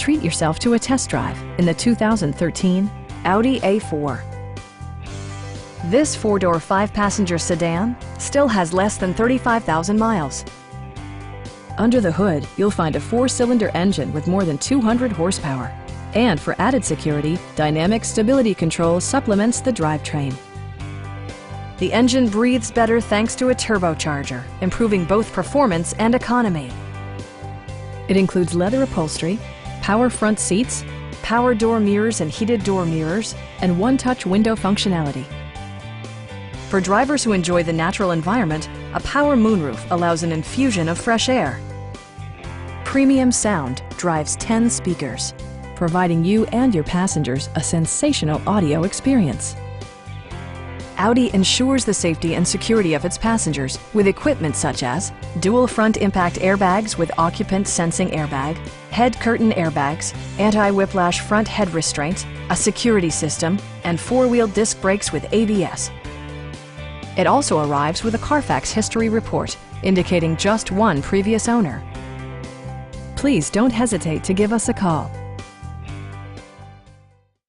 treat yourself to a test drive in the 2013 Audi A4. This four-door, five-passenger sedan still has less than 35,000 miles. Under the hood, you'll find a four-cylinder engine with more than 200 horsepower. And for added security, Dynamic Stability Control supplements the drivetrain. The engine breathes better thanks to a turbocharger, improving both performance and economy. It includes leather upholstery, power front seats, power door mirrors and heated door mirrors, and one-touch window functionality. For drivers who enjoy the natural environment, a power moonroof allows an infusion of fresh air. Premium sound drives 10 speakers, providing you and your passengers a sensational audio experience. Audi ensures the safety and security of its passengers with equipment such as dual front impact airbags with occupant sensing airbag, head curtain airbags, anti-whiplash front head restraints, a security system, and four-wheel disc brakes with ABS. It also arrives with a Carfax history report, indicating just one previous owner. Please don't hesitate to give us a call.